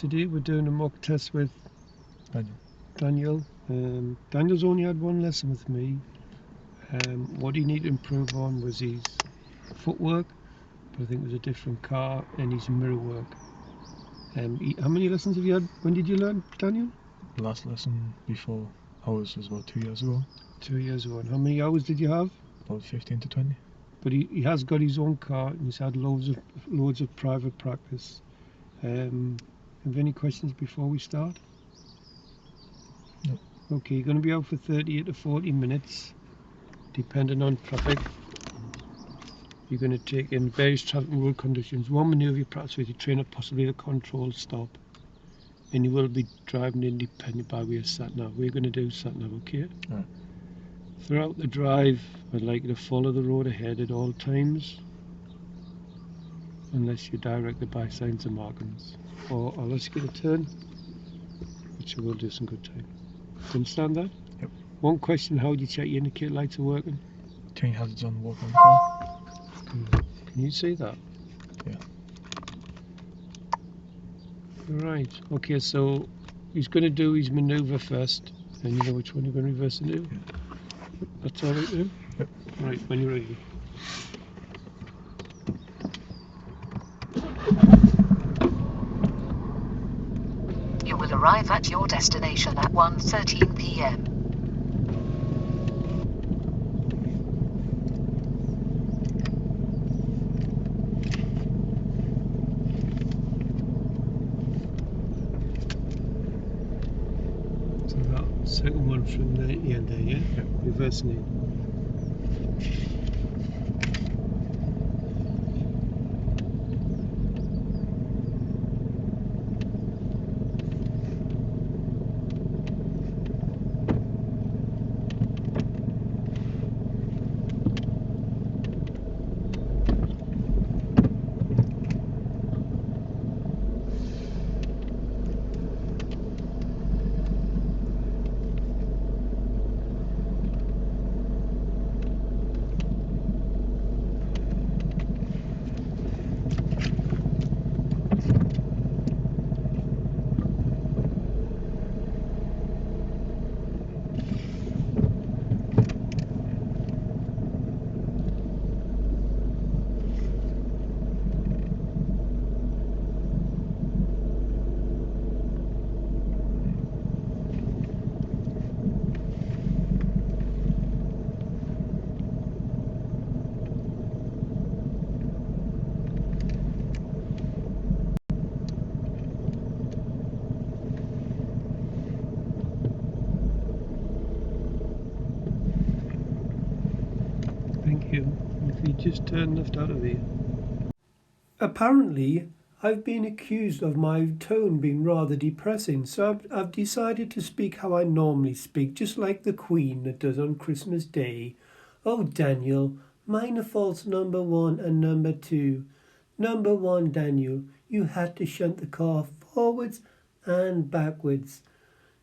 Today we're doing a mock test with Daniel. Daniel. Daniel's only had one lesson with me. What he needed to improve on was his footwork, but I think it was a different car, and his mirror work. How many lessons have you had? When did you learn, Daniel? The last lesson before ours was about 2 years ago. 2 years ago. And how many hours did you have? About 15 to 20. But he has got his own car, and he's had loads of private practice. Have any questions before we start? No. Okay, you're going to be out for 38 to 40 minutes, depending on traffic. You're going to take in various traffic and road conditions. One manoeuvre you practice with your trainer, possibly a controlled stop. And you will be driving independent by way of sat-nav. We're going to do sat-nav, okay? Right. Throughout the drive, I'd like you to follow the road ahead at all times, unless you're directed by signs and markings. Or unless you get a turn, which you will do some good time. Do you understand that? Yep. One question, how do you check your indicator lights are working? Turning hazards on, walk on the car. Can you see that? Yeah. Right, okay, so he's going to do his manoeuvre first, and you know which one you're going to reverse and do? Yeah. That's all right to do? Yep. Right, when you're ready. You will arrive at your destination at 1:13 p.m. So that second one from the end there, yeah? Yep. Reversing it. Thank you. If you just turn left out of here. Apparently, I've been accused of my tone being rather depressing, so I've decided to speak how I normally speak, just like the Queen that does on Christmas Day. Oh, Daniel, minor faults number 1 and number 2. Number 1, Daniel, you had to shunt the car forwards and backwards.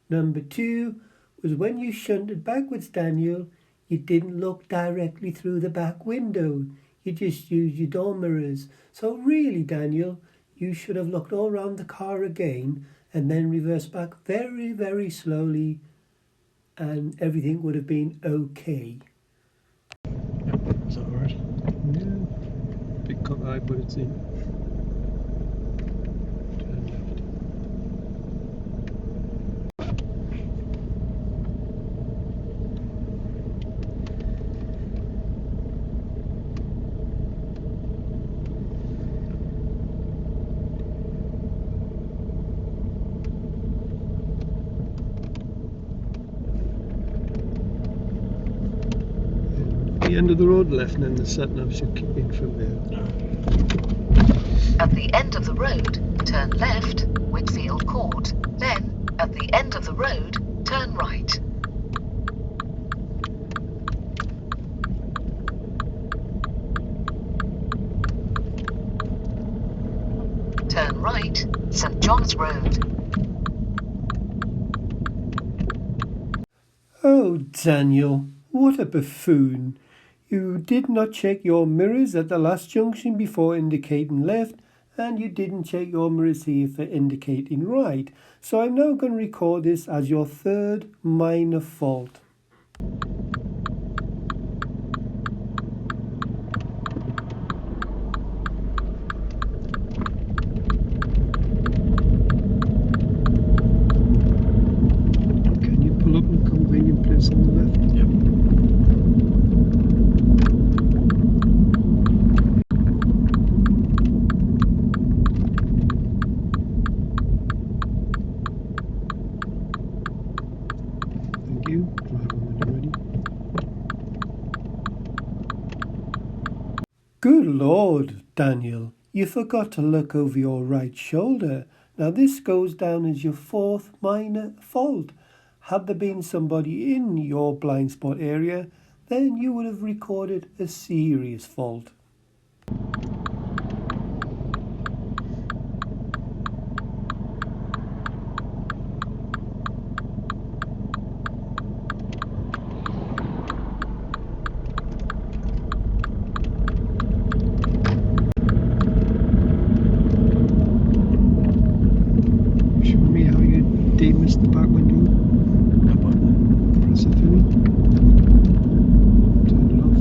Number 2 was when you shunted backwards, Daniel, you didn't look directly through the back window. You just used your door mirrors. So really, Daniel, you should have looked all around the car again and then reversed back very, very slowly, and everything would have been okay. Yep. Is that alright? Yeah. Big cock eye, but it's in. Turn left. The end of the road left, and then the sat-nav should kick in from there. At the end of the road, turn left, Whitfield Court. Then, at the end of the road, turn right. Turn right, St. John's Road. Oh, Daniel, what a buffoon. You did not check your mirrors at the last junction before indicating left, and you didn't check your receiver indicating right. So I'm now going to record this as your third minor fault. Can you pull up a convenient place on the left? Yep. Thank you. Driver when you're ready. Good Lord, Daniel, you forgot to look over your right shoulder. Now this goes down as your fourth minor fault. Had there been somebody in your blind spot area, then you would have recorded a serious fault. Show me how you demist the back window. No button. Press it through. Turn it off.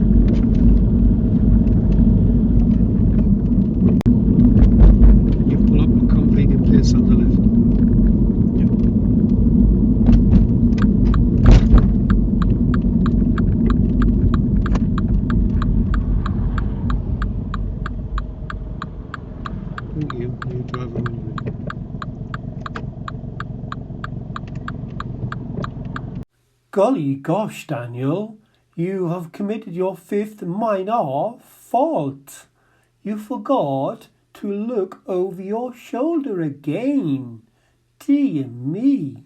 Can you pull up a convenient place on the left? Thank you. New driver when you're ready. Golly gosh, Daniel, you have committed your fifth minor fault. You forgot to look over your shoulder again. Dear me.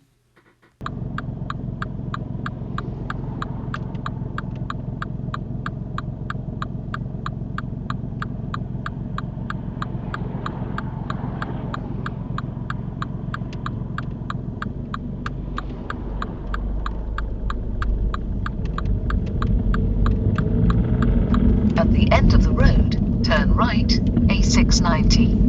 At the end of the road, turn right, A690.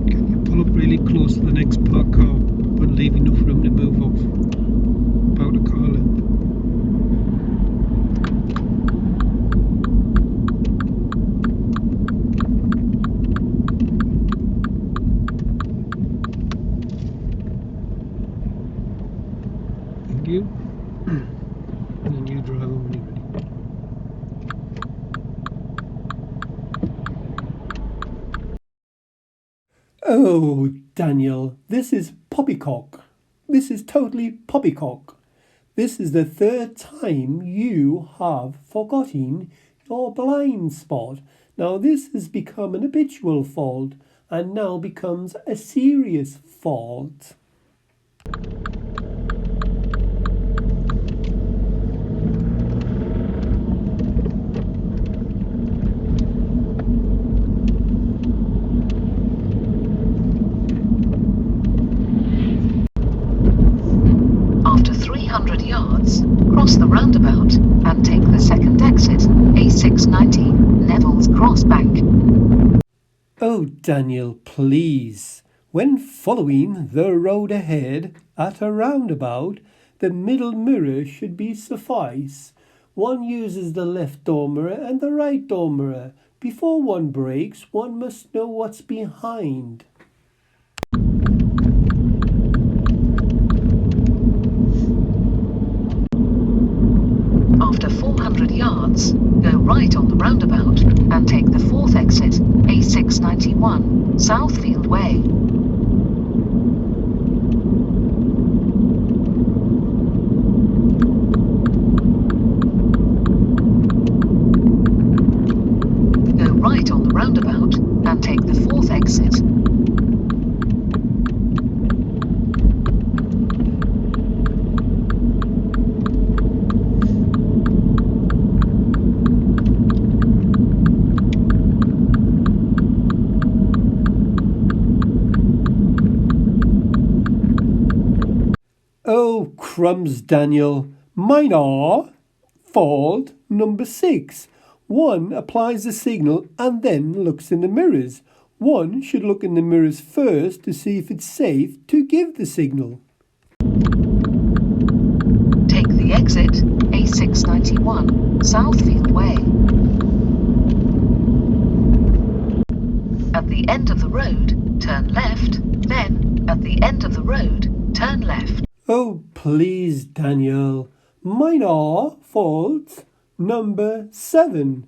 Can you pull up really close to the next parked car, but leave enough room to move off? About a car length. Thank you. And then you drive when you're ready. Oh, Daniel, this is poppycock. This is totally poppycock. This is the third time you have forgotten your blind spot. Now this has become an habitual fault and now becomes a serious fault. After 300 yards, cross the roundabout and take the second exit, A690, Neville's Crossbank. Oh, Daniel, please. When following the road ahead at a roundabout, the middle mirror should be suffice. One uses the left door mirror and the right door mirror. Before one brakes, one must know what's behind. After 400 yards, go right on the roundabout and take the 4th exit, A691, Southfield Way. Go right on the roundabout and take the 4th exit. Oh, crumbs, Daniel. Mine are fault number 6. One applies the signal and then looks in the mirrors. One should look in the mirrors first to see if it's safe to give the signal. Take the exit, A691, Southfield Way. At the end of the road, turn left, then, at the end of the road, turn left. Oh, please, Daniel. Mine are fault number 7.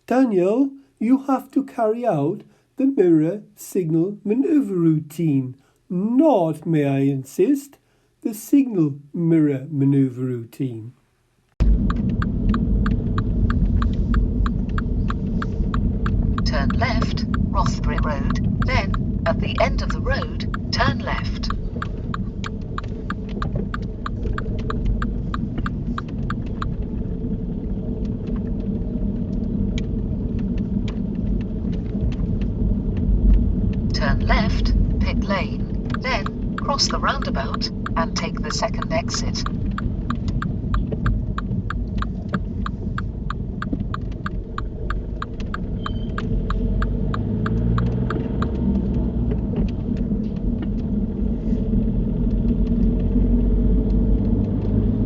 Daniel, you have to carry out the mirror signal maneuver routine, not, may I insist, the signal mirror maneuver routine. Turn left, Rothbury Road, then, at the end of the road, turn left. Turn left, Pit Lane, then cross the roundabout and take the 2nd exit.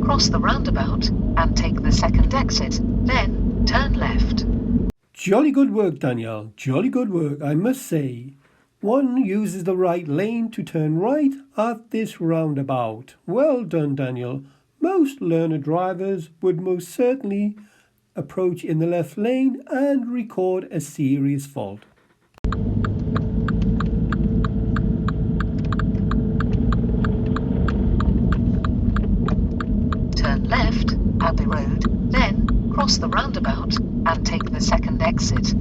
Cross the roundabout and take the 2nd exit, then turn left. Jolly good work, Daniel. Jolly good work, I must say. One uses the right lane to turn right at this roundabout. Well done, Daniel. Most learner drivers would most certainly approach in the left lane and record a serious fault. Turn left, Abbey Road, then cross the roundabout and take the 2nd exit.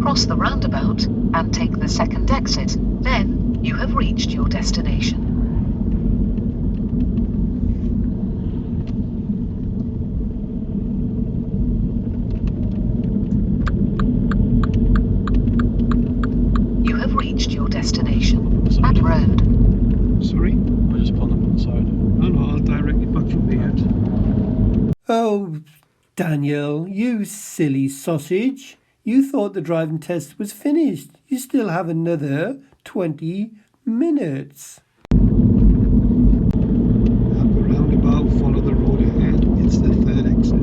Cross the roundabout and take the 2nd exit, then you have reached your destination. You have reached your destination, Abbey Road. Sorry? I just pulled up on the side. No, I'll direct you back from here. Oh, Daniel, you silly sausage. You thought the driving test was finished. You still have another 20 minutes. At the roundabout, follow the road ahead. It's the 3rd exit.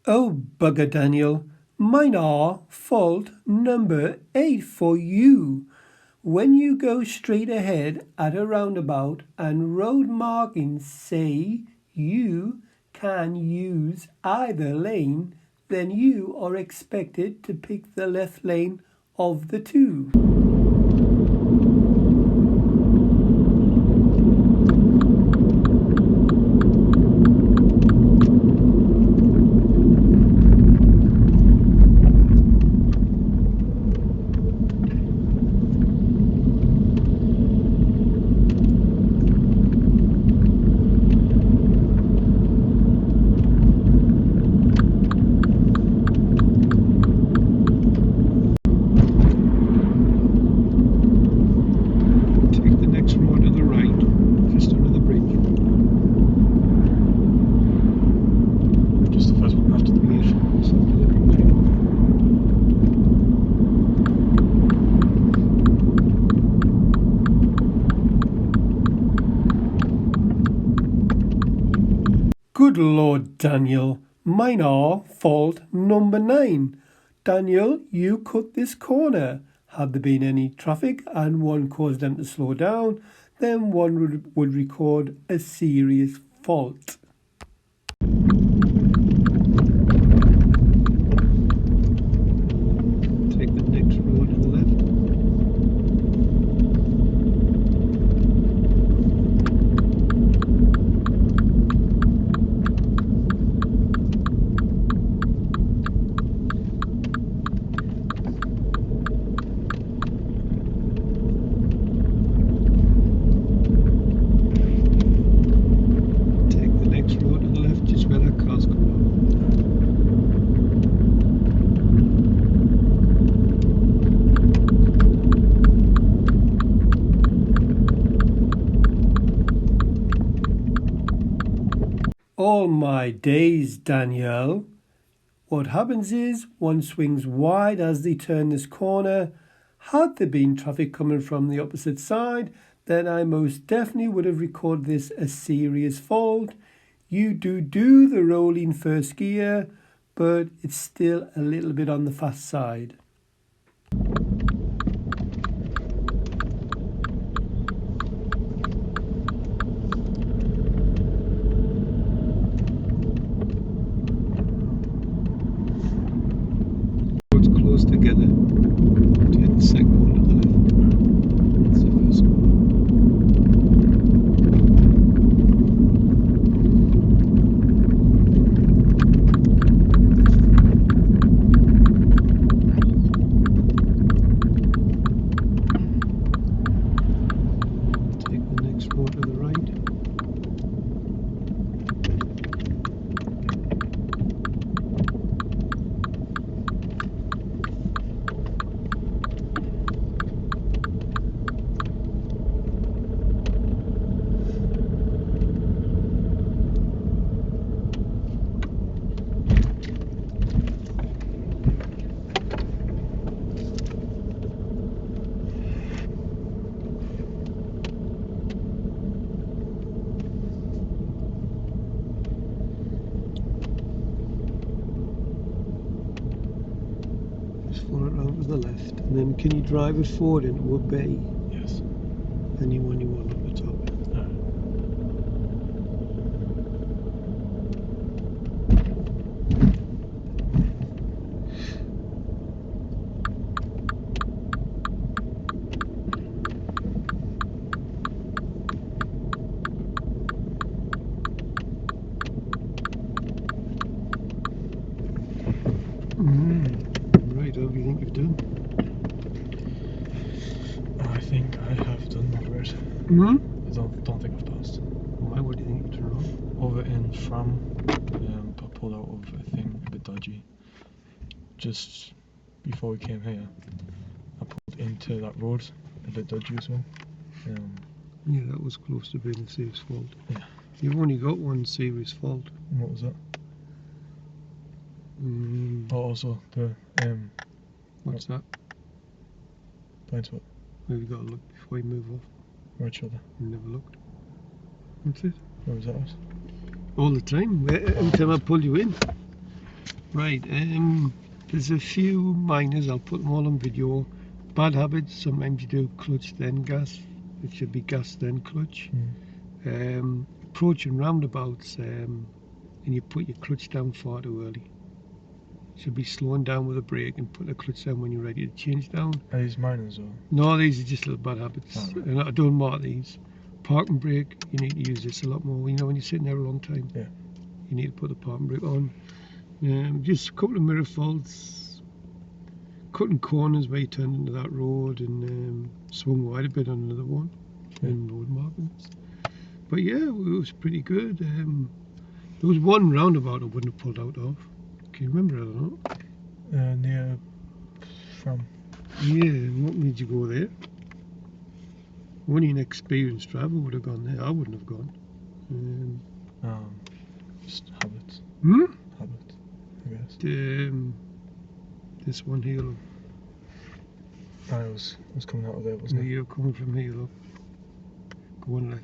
Oh, bugger, Daniel. Mine are fault number 8 for you. When you go straight ahead at a roundabout and road markings say you can use either lane, then you are expected to pick the left lane of the two. Good Lord, Daniel. Mine are fault number 9. Daniel, you cut this corner. Had there been any traffic and one caused them to slow down, then one would record a serious fault. Take the next road to the left. Road to the left, just where that car's coming up. All my days, Daniel. What happens is one swings wide as they turn this corner. Had there been traffic coming from the opposite side, then I most definitely would have recorded this a serious fault. You do the rolling first gear, but it's still a little bit on the fast side. Roads close together. Take the second one to the left. That's the first one. Road to the right. Follow it around to the left, and then can you drive it forward into a bay? Yes. Anyone you want up the top. Right, what do you think you've done? I think I have done my bit. I don't think I've passed. Why? What do you think you've done wrong? Over in Fram, I pulled out of a thing a bit dodgy. Just before we came here, I pulled into that road a bit dodgy as well. Yeah, that was close to being a serious fault. Yeah. You've only got one serious fault. What was that? Oh, also the What's that? blind spot, Maybe you got to look before you move off. right shoulder. You never looked. What's it? Where was that at? All the time. Every time I pull you in. Right. There's a few minors. I'll put them all on video. Bad habits. Sometimes you do clutch then gas. It should be gas then clutch. Approaching roundabouts, and you put your clutch down far too early. Should be slowing down with a brake and put the clutch down when you're ready to change down. Are these minors or? No, these are just little bad habits. Oh, right. And I don't mark these. Park and brake, you need to use this a lot more. You know, when you're sitting there a long time, Yeah. you need to put the park and brake on. Just a couple of mirror faults. Cutting corners where you turned into that road and swung wide a bit on another one. Yeah. And road markings. But yeah, it was pretty good. There was one roundabout I wouldn't have pulled out of. Can you remember it or not? Near Fram. Yeah, and what made you go there? Only an experienced driver would have gone there. I wouldn't have gone. Just habit. Habit, I guess. This one here, look. I was coming out of there, wasn't it? You're coming from here, look. Going left.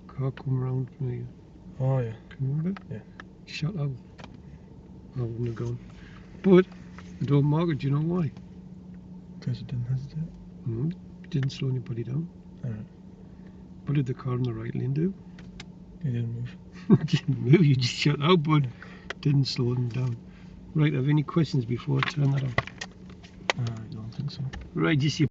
Car come round from here. Oh yeah. Can you remember? Yeah. Shut up. I wouldn't have gone. But I don't mark it, do you know why? Because it didn't hesitate. Didn't slow anybody down. Alright. What did the car in the right lane do? It didn't move. Didn't move, you just shut out, but didn't slow them down. Right, have any questions before I turn that off? I don't think so. Right, just your